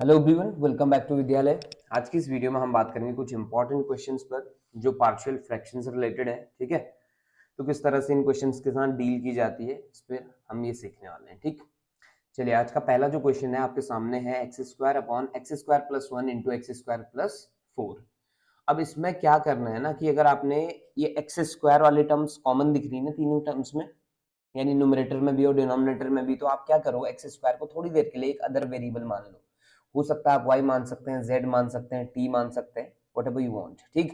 Hello everyone, welcome back to Vidyalaya. आज की इस वीडियो में हम बात करेंगे कुछ इंपॉर्टेंट क्वेश्चंस पर जो पार्शियल फ्रैक्शन से रिलेटेड है। ठीक है, तो किस तरह से इन क्वेश्चंस के साथ डील की जाती है इस पर हम ये सीखने वाले हैं। ठीक, चलिए आज का पहला जो क्वेश्चन है आपके सामने है x square upon x square plus one into x square plus four. अब इसमें क्या करना है ना कि अगर आपने ये एक्स स्क्वायर वाले टर्म्स कॉमन दिख रही है ना तीनों टर्म्स में, यानी न्यूमरेटर में भी और डिनोमिनेटर में भी, तो आप क्या करो एक्स स्क्वायर को थोड़ी देर के लिए एक अदर वेरिएबल मान लो। हो सकता है आप y मान सकते हैं, z मान सकते हैं, t मान सकते हैं, वट एवर यू वांट। ठीक,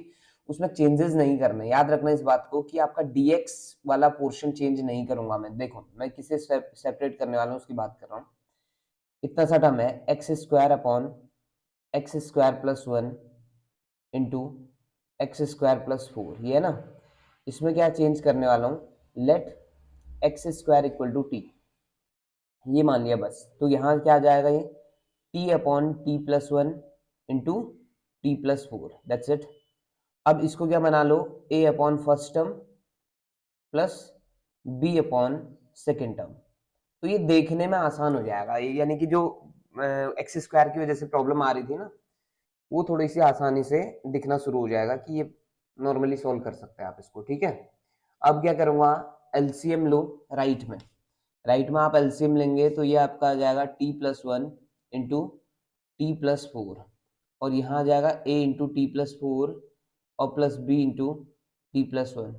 उसमें चेंजेस नहीं करना। याद रखना इस बात को कि आपका dx वाला पोर्शन चेंज नहीं करूंगा मैं। देखो मैं किसे सेपरेट करने वाला हूँ उसकी बात कर रहा हूँ। इतना सा टर्म है x square upon x square plus one into x square plus four, ये है ना। इसमें क्या चेंज करने वाला हूँ, let x square equal to t, ये मान लिया बस। तो यहाँ क्या आ जाएगा, ये t upon t plus one into t plus four, that's it. अब इसको क्या बना लो, a upon first term plus b upon second term. तो ये देखने में आसान हो जाएगा, ये यानी कि जो एक्स स्क्वायर की वजह से प्रॉब्लम आ रही थी ना, वो थोड़ी सी आसानी से दिखना शुरू हो जाएगा कि ये नॉर्मली सॉल्व कर सकते हैं आप इसको। ठीक है, अब क्या करूंगा, एलसीएम लो राइट में। राइट में आप एलसीएम लेंगे तो ये आपका आ जाएगा t plus one into t plus four, और यहाँ आ जाएगा a into t plus four और plus b into t plus one.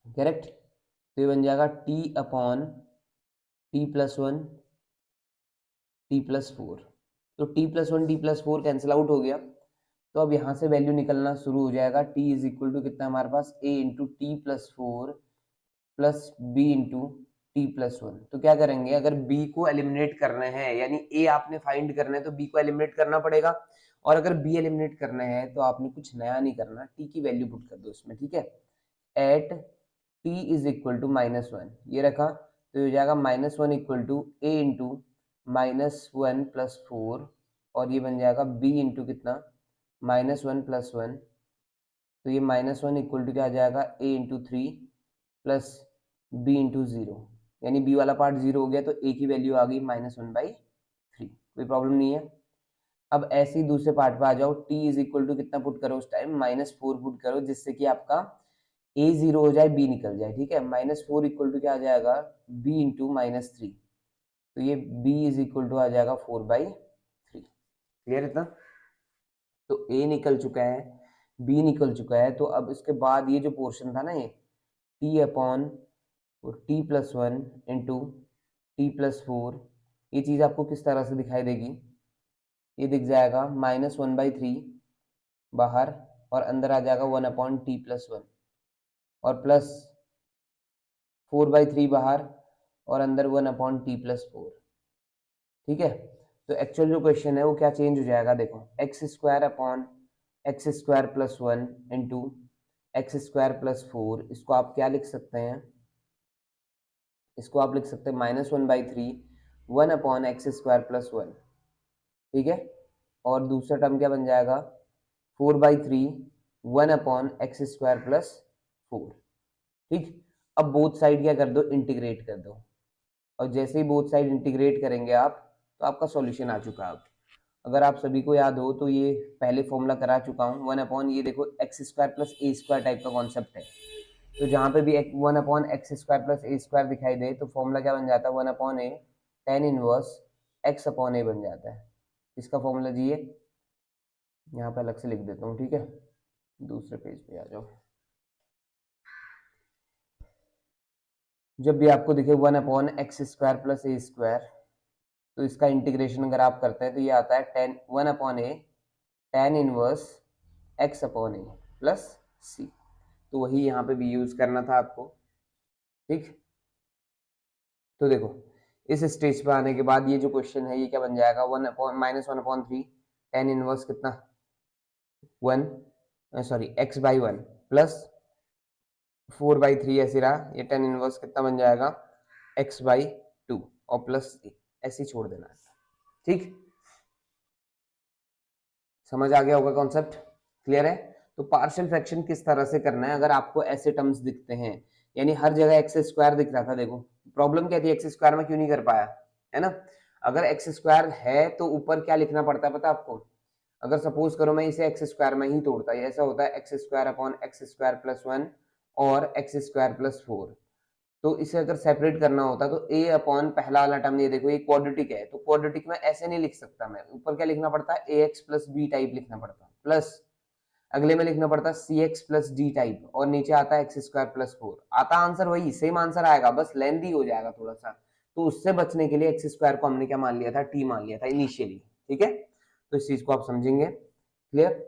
Correct, तो ये बन जाएगा t upon t plus one t plus four. तो t plus one t plus four cancel out हो गया, तो अब यहाँ से वैल्यू निकलना शुरू हो जाएगा। t इज इक्वल टू कितना हमारे पास, a into t plus four plus b into t plus one. तो क्या करेंगे, अगर b को एलिमिनेट करना है यानी a आपने फाइंड करना है तो b को एलिमिनेट करना पड़ेगा, और अगर b एलिमिनेट करना है तो आपने कुछ नया नहीं करना, t की वैल्यू पुट कर दो इसमें। ठीक है, at t is equal to minus one, ये रखा तो ये हो जाएगा minus one equal to a into minus one plus four, और ये बन जाएगा b इंटू कितना, माइनस वन प्लस वन। तो ये माइनस वन इक्वल टू क्या आ जाएगा, a into three plus b into zero, यानी b वाला पार्ट जीरो हो गया तो a की वैल्यू आ गई माइनस वन बाई थ्री। कोई प्रॉब्लम नहीं है। अब ऐसे ही दूसरे पार्ट पे आ जाओ, t इज इक्वल टू कितना पुट करो उस टाइम, माइनस फोर पुट करो, जिससे कि आपका a जीरो हो जाए, b निकल जाए। ठीक है, माइनस फोर इक्वल टू क्या आ जाएगा, b इंटू माइनस थ्री। तो ये b इज इक्वल टू आ जाएगा फोर बाई थ्री। क्लियर इतना, तो a निकल चुका है, b निकल चुका है। तो अब इसके बाद ये जो पोर्शन था ना, ये t upon t plus one into t plus four, ये चीज़ आपको किस तरह से दिखाई देगी, ये दिख जाएगा माइनस वन बाई थ्री बाहर, और अंदर आ जाएगा one upon t plus one, और प्लस फोर बाई थ्री बाहर, और अंदर one upon t plus four. ठीक है, तो एक्चुअल जो क्वेश्चन है वो क्या चेंज हो जाएगा, देखो x square upon x square plus one into x square plus four, इसको आप क्या लिख सकते हैं, इसको आप लिख सकते हैं minus one by three one upon x square plus one. ठीक है, और दूसरा टर्म क्या बन जाएगा, four by three one upon x square plus four. ठीक, अब बोथ साइड क्या कर दो, इंटीग्रेट कर दो, और जैसे ही बोथ साइड इंटीग्रेट करेंगे आप, तो आपका सॉल्यूशन आ चुका है। अब अगर आप सभी को याद हो तो ये पहले फॉर्मूला करा चुका हूँ, वन अपॉन ये देखो x square plus a square type का कॉन्सेप्ट है। तो जहाँ पे भी one upon x square plus a square दिखाई दे तो फॉर्मूला क्या बन जाता है, one upon a tan inverse x upon a बन जाता है। इसका फॉर्मूला जी है, यहाँ पे अलग से लिख देता हूँ। ठीक है, दूसरे पेज पे आ जाओ। जब भी आपको दिखे one upon x square plus a square, तो इसका इंटीग्रेशन अगर आप करते हैं तो ये आता है ten one upon a tan inverse x upon A plus सी। तो वही यहाँ पे भी यूज करना था आपको। ठीक, तो देखो इस स्टेज पे आने के बाद ये जो क्वेश्चन है ये क्या बन जाएगा, one upon minus one upon three tan inverse कितना one, sorry x by one plus four by three, ऐसे रहा, ये टेन इनवर्स कितना बन जाएगा एक्स बाई टू, और प्लस ऐसे ही छोड़ देना है। ठीक, समझ आ गया होगा कॉन्सेप्ट, क्लियर है। तो पार्शियल फ्रैक्शन किस तरह से करना है, अगर आपको ऐसे टर्म्स दिखते हैं, यानी हर जगह एक्स स्क्वायर दिख रहा था, देखो प्रॉब्लम क्या थी, एक्स स्क्वायर में क्यों नहीं कर पाया, है ना। अगर एक्स स्क्वायर है तो ऊपर क्या लिखना पड़ता है पता है आपको? अगर सपोज करो मैं इसे एक्स स्क्वायर में ही तोड़ता है, ऐसा होता है x square upon x square plus 1 और एक्स स्क्वायर प्लस 4। तो इसे अगर सेपरेट करना होता तो a अपॉन पहला वाला टर्म, ये देखो ये क्वाड्रेटिक है, तो क्वाड्रेटिक में ऐसे नहीं लिख सकता मैं, ऊपर क्या लिखना पड़ता है ax प्लस बी टाइप लिखना पड़ता, प्लस अगले में लिखना पड़ता है सी एक्स प्लस डी टाइप, और नीचे आता है एक्स स्क्वायर प्लस 4। आता आंसर वही सेम आंसर आएगा, बस लेंथी हो जाएगा थोड़ा सा। तो उससे बचने के लिए एक्स स्क्वायर को हमने क्या मान लिया था? टी मान लिया था इनिशियली। ठीक है, तो इस चीज को आप समझेंगे। क्लियर?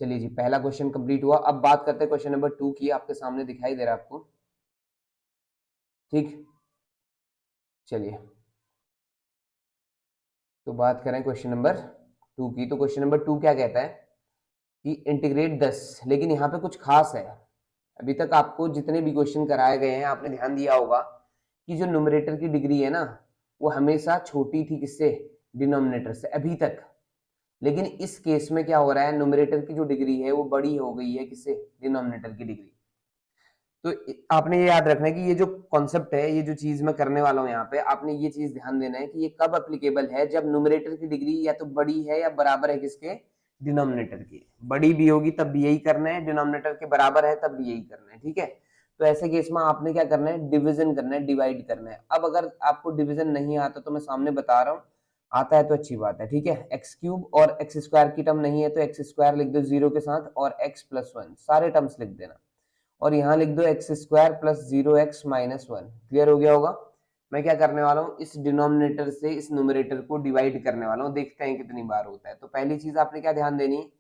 चलिए जी, पहला क्वेश्चन कंप्लीट हुआ। अब बात करते हैं क्वेश्चन नंबर 2 की। आपके सामने दिखाई दे रहा है आपको? ठीक, चलिए तो बात करें क्वेश्चन नंबर 2 की। तो क्वेश्चन नंबर 2 क्या कहता है कि इंटीग्रेट 10, लेकिन यहाँ पे कुछ खास है। अभी तक आपको जितने भी क्वेश्चन कराए गए हैं आपने ध्यान दिया होगा कि जो न्यूमरेटर की डिग्री है ना, वो हमेशा छोटी थी किससे? डिनोमिनेटर से, अभी तक। लेकिन इस केस में क्या हो रहा है, न्यूमरेटर की जो डिग्री है वो बड़ी हो गई है किससे? डिनोमिनेटर की डिग्री। तो आपने ये याद रखना है कि ये जो कॉन्सेप्ट है, ये जो चीज मैं करने वाला हूँ यहाँ पे, आपने ये चीज ध्यान देना है कि ये कब एप्लीकेबल है, जब न्यूमरेटर की डिग्री या तो बड़ी है या बराबर है किसके? डिनोमिनेटर की। बड़ी भी होगी तब भी यही करना है, डिनोमिनेटर के बराबर है तब भी यही करना है। ठीक है, तो ऐसे केस में आपने क्या करना है? डिविजन करना है, डिवाइड करना है। अब अगर आपको डिविजन नहीं आता तो मैं सामने बता रहा हूँ, आता है तो अच्छी बात है। ठीक है, एक्स क्यूब और एक्स स्क्वायर की टर्म नहीं है तो एक्स स्क्वायर लिख दो जीरो के साथ, और एक्स प्लस 1 सारे टर्म्स लिख देना, और यहाँ लिख दो x square plus 0x-1। Clear हो गया होगा? मैं क्या करने वाला हूँ, इस डिनोमिनेटर से इस न्यूमरेटर को डिवाइड करने वाला हूँ, देखते हैं कितनी बार होता है। तो पहली चीज आपने क्या ध्यान देनी,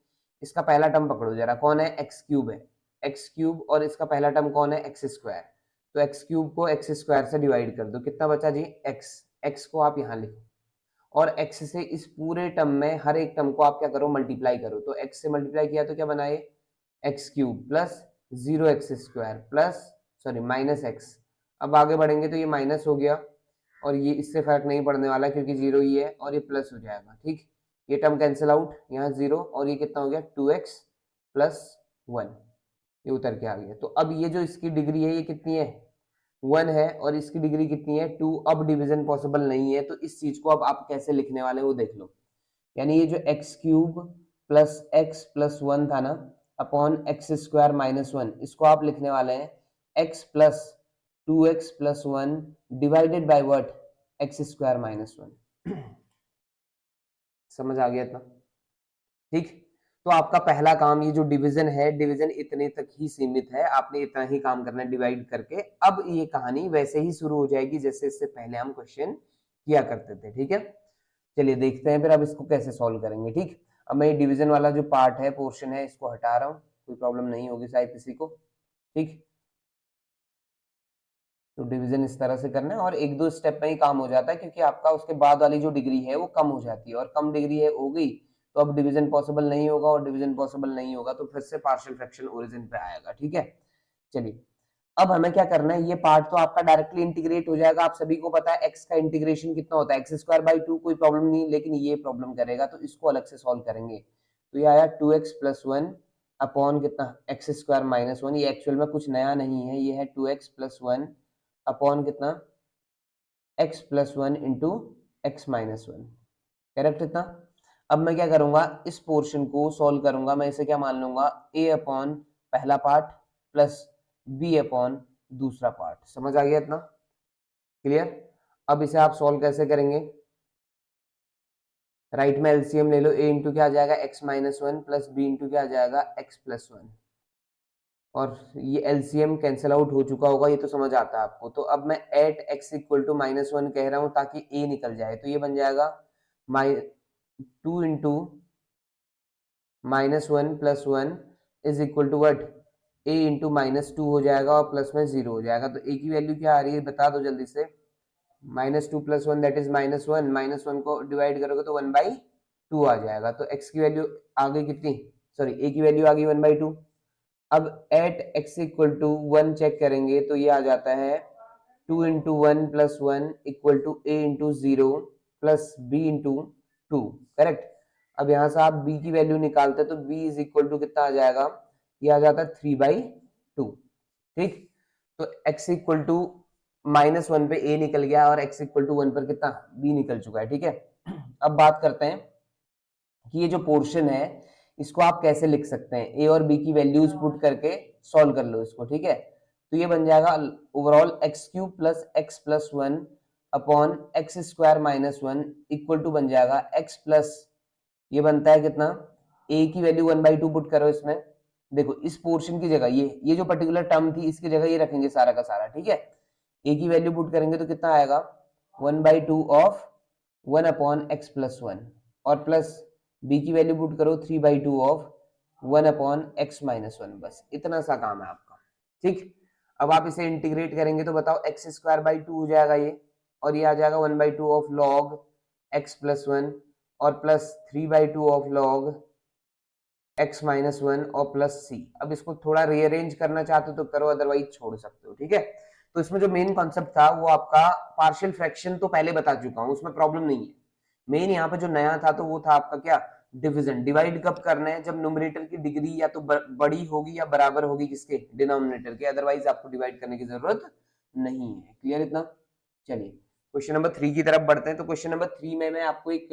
इसका पहला टर्म पकड़ो जरा, कौन है? एक्स क्यूब है, एक्स क्यूब, और इसका पहला टर्म कौन है? X square. तो एक्स क्यूब को एक्स स्क्वायर से डिवाइड कर दो, कितना बचा जी? एक्स। एक्स को आप यहाँ लिखो, और x से इस पूरे टर्म में हर एक टर्म को आप क्या करो? मल्टीप्लाई करो। तो x से मल्टीप्लाई किया तो क्या बनाए? X cube plus 0x² plus sorry minus x. अब आगे बढ़ेंगे तो ये माइनस हो गया, और ये इससे फर्क नहीं पड़ने वाला क्योंकि जीरो ही है, और ये प्लस हो जाएगा। ठीक, ये टर्म कैंसिल आउट, यहाँ जीरो, और ये कितना हो गया? 2x प्लस 1, ये उतर के आ गया। तो अब ये जो इसकी डिग्री है ये कितनी है? 1 है, और इसकी डिग्री कितनी है? 2। अब डिवीजन पॉसिबल नहीं है, तो इस चीज को अब आप कैसे लिखने वाले वो देख लो। यानी ये जो x cube plus x plus 1 था ना, अपॉन एक्स स्क्वायर माइनस 1, इसको आप लिखने वाले हैं x plus 2x plus 1 divided by what? X square minus 1। समझ आ गया इतना? ठीक, तो आपका पहला काम ये जो डिवीजन है, डिवीजन इतने तक ही सीमित है, आपने इतना ही काम करना है डिवाइड करके। अब ये कहानी वैसे ही शुरू हो जाएगी जैसे इससे पहले हम क्वेश्चन किया करते थे। ठीक है, चलिए देखते हैं फिर अब इसको कैसे सॉल्व करेंगे। ठीक, अब मैं ये डिवीजन वाला जो पार्ट है, पोर्शन है, इसको हटा रहा हूँ, कोई प्रॉब्लम नहीं होगी शायद किसी को। ठीक, तो डिवीजन इस तरह से करना है, और एक दो स्टेप में ही काम हो जाता है, क्योंकि आपका उसके बाद वाली जो डिग्री है वो कम हो जाती है, और कम डिग्री है हो गई तो अब डिवीजन पॉसिबल नहीं होगा, और डिवीजन पॉसिबल नहीं होगा तो फिर से पार्शियल फ्रैक्शन ओरिजिन पे आएगा। ठीक है, चलिए अब हमें क्या करना है, ये पार्ट तो आपका डायरेक्टली इंटीग्रेट हो जाएगा। आप सभी को पता है एक्स का इंटीग्रेशन कितना होता है? एक्स स्क्वायर बाई 2, कोई प्रॉब्लम नहीं, लेकिन ये प्रॉब्लम करेगा तो इसको अलग से सॉल्व करेंगे। तो ये आया 2x प्लस 1 अपॉन कितना? X square minus 1। ये एक्चुअल में कुछ नया नहीं है, ये है 2x प्लस 1 अपॉन कितना? x plus 1 into x minus 1। Correct इतना? अब मैं क्या करूंगा, इस पोर्शन को सॉल्व करूंगा, मैं इसे क्या मान लूंगा? a अपॉन पहला पार्ट प्लस b अपॉन दूसरा पार्ट। समझ आ गया इतना? क्लियर? अब इसे आप सॉल्व कैसे करेंगे? राइट में एलसीएम ले लो, a इंटू क्या आ जाएगा? x minus 1 plus b into क्या आ जाएगा? x प्लस 1, और ये एलसीएम कैंसिल आउट हो चुका होगा, ये तो समझ आता है आपको। तो अब मैं at x equal to minus 1 कह रहा हूं ताकि a निकल जाए, तो ये बन जाएगा 2 into minus 1 plus 1 is equal to what? a into minus 2 हो जाएगा, और प्लस में 0 हो जाएगा। तो a की वैल्यू क्या आ रही है बता दो जल्दी से? -2 प्लस 1 दैट इज -1, -1 को डिवाइड करोगे तो 1/2 आ जाएगा। तो x की वैल्यू आ गई कितनी? सॉरी, a की वैल्यू आ गई 1/2। अब at x equal to 1 check करेंगे तो ये आ जाता है 2 into 1 plus 1 equal to a into 0 plus b into 2। Correct? अब यहां से आप b की वैल्यू निकालते तो b इज इक्वल टू कितना आ जाएगा? ये आ जाता है 3/2। ठीक, तो x इक्वल टू -1 पे a निकल गया और x इक्वल टू 1 पर कितना b निकल चुका है, ठीक है। अब बात करते हैं कि ये जो पोर्शन है इसको आप कैसे लिख सकते हैं, a और b की वैल्यूज पुट करके सॉल्व कर लो इसको, ठीक है। तो ये बन जाएगा overall x cube plus x plus 1 upon x square minus 1 equal to बन जाएगा x प्लस, ये बनता है कितना, a की वैल्यू 1/2 पुट करो इसमें। देखो इस पोर्शन की जगह ये जो पर्टिकुलर टर्म थी इसकी जगह ये रखेंगे सारा का सारा, ठीक है। a की वैल्यू पुट करेंगे तो कितना आएगा 1/2 ऑफ 1 अपॉन एक्स प्लस 1 और प्लस b की वैल्यू पुट करो 3/2 ऑफ 1 अपॉन एक्स माइनस 1। बस इतना सा काम है आपका, ठीक। अब आप इसे इंटीग्रेट करेंगे तो बताओ एक्स स्क्वायर बाई 2 हो जाएगा ये, और ये आ जाएगा 1/2 ऑफ लॉग एक्स प्लस 1 और plus 3/2 of log x minus 1 और प्लस c। अब इसको थोड़ा रीअरेंज करना चाहते हो तो करो, अदरवाइज छोड़ सकते हो, ठीक है। तो इसमें जो मेन कॉन्सेप्ट था वो आपका पार्शियल फ्रैक्शन तो पहले बता चुका हूं, उसमें प्रॉब्लम नहीं है। मेन यहाँ पे जो नया था तो वो था आपका क्या, डिवीजन। डिवाइड कब करना है, जब न्यूमरेटर की डिग्री या तो बड़ी होगी या बराबर होगी किसके, डिनोमिनेटर के, अदरवाइज आपको डिवाइड करने की जरूरत नहीं है। क्लियर इतना। चलिए क्वेश्चन नंबर 3 की तरफ बढ़ते हैं। तो क्वेश्चन नंबर 3 में मैं आपको एक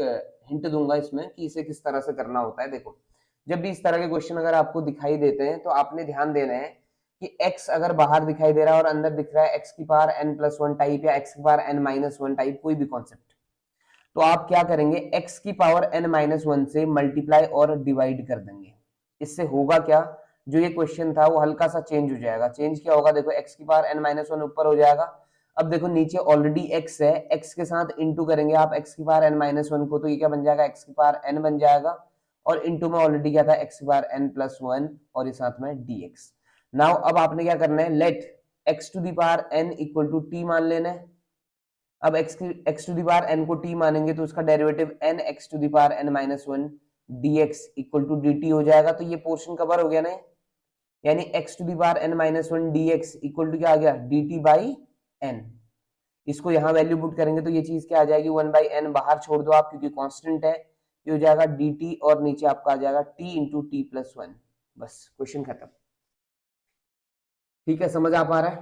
हिंट दूंगा इसमें कि इसे किस तरह से करना होता है। देखो जब भी इस तरह के क्वेश्चन अगर आपको दिखाई देते हैं तो आपने ध्यान देना है कि x अगर बाहर दिखाई दे रहा है और अंदर दिख रहा है x की पावर n+1 टाइप या x की पावर n-1 टाइप, कोई भी कॉन्सेप्ट, तो आप क्या करेंगे, x की पावर n-1 से मल्टीप्लाई और डिवाइड कर देंगे। इससे होगा क्या, जो ये क्वेश्चन था वो हल्का सा चेंज हो जाएगा। चेंज क्या होगा, देखो x की पावर n-1 ऊपर हो जाएगा। अब देखो नीचे ऑलरेडी x है, x के साथ इंटू करेंगे आप x की पावर n-1 को, तो ये क्या बन जाएगा, x की पावर n बन जाएगा, और इंटू में ऑलरेडी क्या था x की पावर n+1 और ये साथ में dx। नाउ अब आपने क्या करना है, let x to the power n equal to t मान लेना है। अब x to the power n को t मानेंगे तो उसका derivative n x to the power n-1 dx equal to dt हो जाएगा। तो ये पोर्शन कवर हो गया ना, यानी x to the power n-1 dx equal to क्या आ गया, dt बाई n। इसको यहाँ वैल्यू पुट करेंगे तो ये चीज क्या आ जाएगी, 1/n बाहर छोड़ दो आप क्योंकि कांस्टेंट है, ये हो जाएगा dt और नीचे आपका आ जाएगा t इंटू t+1। बस क्वेश्चन खत्म। ठीक है, समझ आ पा रहा है।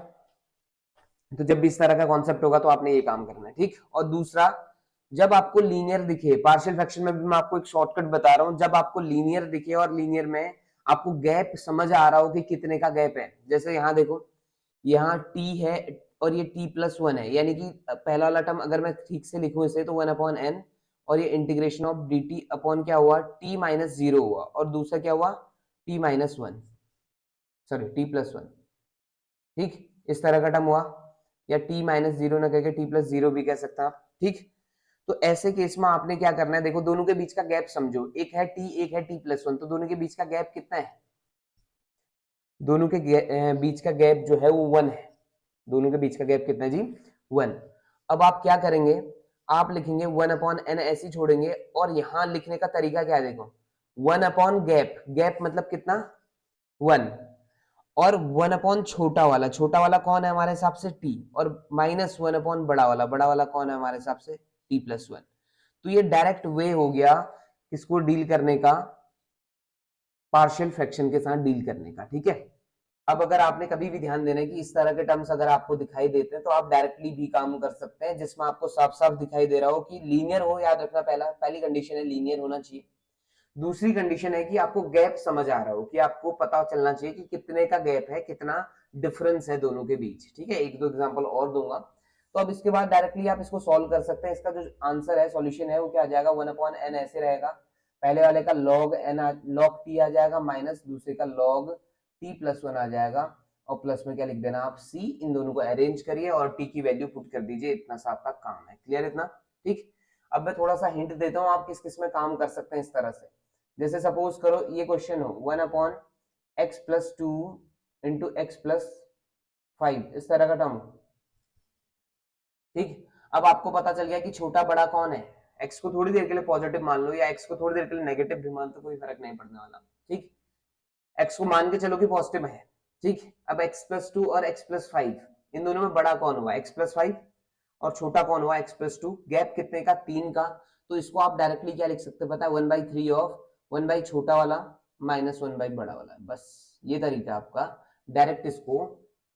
तो जब भी इस तरह का कॉन्सेप्ट होगा तो आपने ये काम करना है, ठीक। और दूसरा, जब आपको लीनियर दिखे, पार्शियल फ्रैक्शन में भी मैं आपको एक शॉर्टकट बता रहा हूं, जब आपको लीनियर दिखे और लीनियर में आपको गैप समझ आ रहा हो कि कितने का गैप है, जैसे यहाँ देखो, यहाँ t है और ये t+1 है, यानी कि पहला वाला टर्म अगर मैं ठीक से लिखूं इसे तो 1/n, और ये इंटीग्रेशन ऑफ dt अपॉन क्या हुआ, t-0 हुआ, और दूसरा क्या हुआ, t-1, सॉरी t+1, ठीक। इस तरह का टर्म हुआ, या t-0 ना कह के t+0 भी कह सकते हैं आप, ठीक। तो ऐसे केस में आपने क्या करना है, देखो दोनों के बीच का गैप समझो, एक है t एक है t+1, तो दोनों के बीच का गैप कितना है, दोनों के बीच का गैप जो है वो 1 है। दोनों के बीच का गैप कितना है जी, 1। अब आप क्या करेंगे, आप लिखेंगे 1/n ऐसे ही छोड़ेंगे, और यहां लिखने का तरीका क्या है, देखो 1 गैप, गैप मतलब कितना, 1, और 1 छोटा वाला, छोटा वाला कौन है हमारे हिसाब से t, और -1 बड़ा वाला, बड़ा वाला कौन है हमारे हिसाब से t+1। तो ये डायरेक्ट वे हो गया किसको डील करने का, पार्शियल फ्रैक्शन के साथ डील करने का, ठीक है। अब अगर आपने कभी भी ध्यान देना है कि इस तरह के टर्म्स अगर आपको दिखाई देते हैं तो आप डायरेक्टली भी काम कर सकते हैं, जिसमें आपको साफ साफ दिखाई दे रहा हो कि लीनियर हो, याद रखना पहली कंडीशन है लीनियर होना चाहिए। दूसरी कंडीशन है कि आपको गैप समझ आ रहा हो, कि आपको पता चलना चाहिए कि कितने का गैप है, कितना डिफरेंस है दोनों के बीच, ठीक है। एक दो एग्जांपल और दूंगा। तो अब इसके बाद डायरेक्टली आप इसको सॉल्व कर सकते हैं। इसका जो आंसर है, सॉल्यूशन है, वो क्या आ जाएगा, 1/n ऐसे रहेगा, पहले वाले का log n log t आ जाएगा, माइनस दूसरे का log t+1 आ जाएगा, और प्लस में क्या लिख देना आप c। इन दोनों को अरेंज करिए और t की वैल्यू पुट कर दीजिए, इतना सा आपका काम है। क्लियर इतना, ठीक। अब मैं थोड़ा सा हिंट देता हूँ, आप किस किस में काम कर सकते हैं इस तरह से। जैसे सपोज करो ये क्वेश्चन हो 1/x+2 इंटू x+5, इस तरह का टर्म, ठीक। अब आपको पता चल गया कि छोटा बड़ा कौन है, x को थोड़ी देर के लिए पॉजिटिव मान लो या x को थोड़ी देर के लिए नेगेटिव भी मान, तो कोई फर्क नहीं पड़ने वाला, ठीक। x को मान के चलो कि पॉजिटिव है, ठीक। अब x+2 और x+5, इन दोनों में बड़ा कौन हुआ, x+5, और छोटा कौन हुआ, x+2। गैप कितने का, 3 का। तो इसको आप डायरेक्टली क्या लिख सकते हैं पता है, 1/3 ऑफ 1 छोटा वाला माइनस 1 बड़ा वाला। बस ये तरीका आपका डायरेक्ट इसको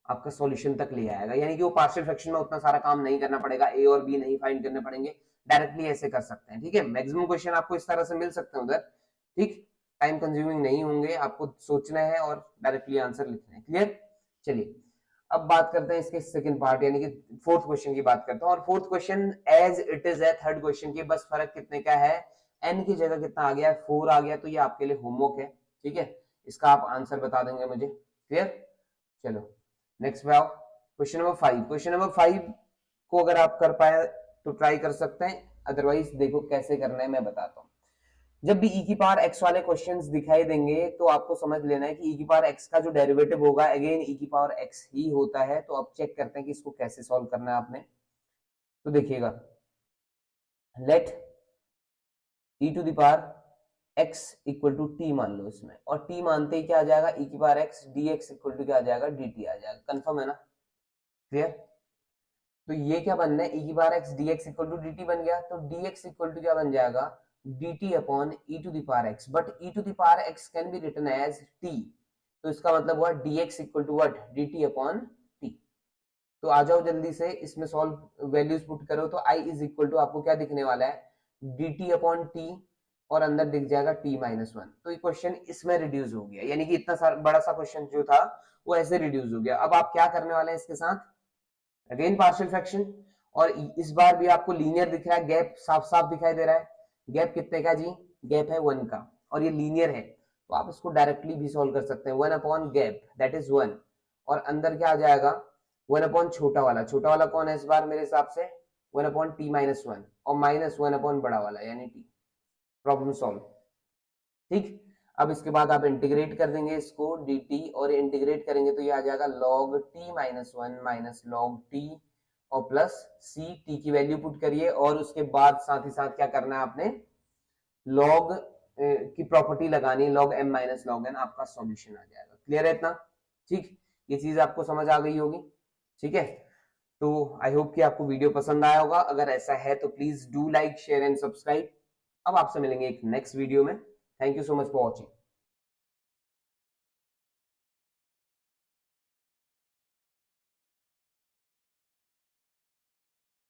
आपका सॉल्यूशन तक ले आएगा, यानी कि वो पार्शियल फ्रैक्शन में उतना सारा काम नहीं करना पड़ेगा, ए और बी नहीं फाइंड करने पड़ेंगे, डायरेक्टली ऐसे कर सकते हैं। ठीक है, मैक्सिमम क्वेश्चन आपको इस तरह से मिल सकते हैं उधर। ठीक, टाइम कंज्यूमिंग नहीं होंगे, आपको सोचना है और डायरेक्टली आंसर लिखना है। क्लियर? चलिए अब बात करते हैं इसके सेकंड पार्ट यानी कि फोर्थ क्वेश्चन की बात करते हैं। और fourth question as it is है थर्ड क्वेश्चन के, बस फर्क कितने का है, एन की जगह कितना आ गया है, 4 आ गया, तो ये आपके लिए होमवर्क है। ठीक है, इसका आप आंसर बता देंगे मुझे। क्लियर? चलो नेक्स्ट पे आओ, क्वेश्चन नंबर 5। क्वेश्चन नंबर 5 को अगर आप कर पाए तो ट्राई कर सकते हैं, अदरवाइज देखो कैसे करना है मैं बताता हूँ। जब भी e की पावर x वाले क्वेश्चंस दिखाई देंगे तो आपको समझ लेना है कि e की पावर x का जो डेरिवेटिव होगा अगेन e की पावर x ही होता है। तो अब चेक करते हैं कि इसको कैसे सॉल्व करना है आपने। तो देखिएगा, let e to the power x equal to t मान लो इसमें, और t मानते ही क्या आ जाएगा, e की power x dx equal to क्या आ जाएगा, dt आ जाएगा। कंफर्म है ना? क्लियर? तो ये क्या बनना है, e की power x dx equal to dt बन गया, तो dx इक्वल टू क्या बन जाएगा, dt upon e to the power x, but e to the power x can be written as t। तो इसका मतलब हुआ dx equal to what, dt upon t। तो आ जाओ जल्दी से इसमें सॉल्व, वैल्यूज पुट करो तो i इज इक्वल टू आपको क्या दिखने वाला है, dt अपॉन t, और अंदर दिख जाएगा t माइनस 1। तो ये क्वेश्चन इसमें रिड्यूस हो गया, यानी कि इतना बड़ा सा क्वेश्चन जो था वो ऐसे रिड्यूस हो गया। अब आप क्या करने वाले हैं इसके साथ, अगेन पार्शियल फ्रैक्शन, और इस बार भी आपको लीनियर दिख रहा है, गैप साफ साफ दिखाई दे रहा है। गैप कितने का जी, गैप है 1 का, और ये लीनियर है, तो आप इसको डायरेक्टली भी सॉल्व कर सकते हैं। 1 अपॉन गैप दैट इज 1, और अंदर क्या आ जाएगा, 1 अपॉन छोटा वाला, छोटा वाला कौन है इस बार मेरे हिसाब से, 1 अपॉन टी माइनस 1, और माइनस 1 अपॉन बड़ा वाला यानी टी। Problem solve. ठीक, अब इसके बाद आप इंटीग्रेट कर देंगे इसको dt, और इंटीग्रेट करेंगे तो ये आ जाएगा log t minus 1 minus log t, और प्लस c, t की वैल्यू पुट करिए, और उसके बाद साथ ही साथ क्या करना है आपने, log की प्रॉपर्टी लगानी है, log m minus log n, आपका सॉल्यूशन आ जाएगा। क्लियर है इतना? ठीक, ये चीज आपको समझ आ गई होगी। ठीक है, तो आई होप कि आपको वीडियो पसंद आया होगा, अगर ऐसा है तो please do like share and subscribe. अब आपसे मिलेंगे एक नेक्स्ट वीडियो में। Thank you so much for watching.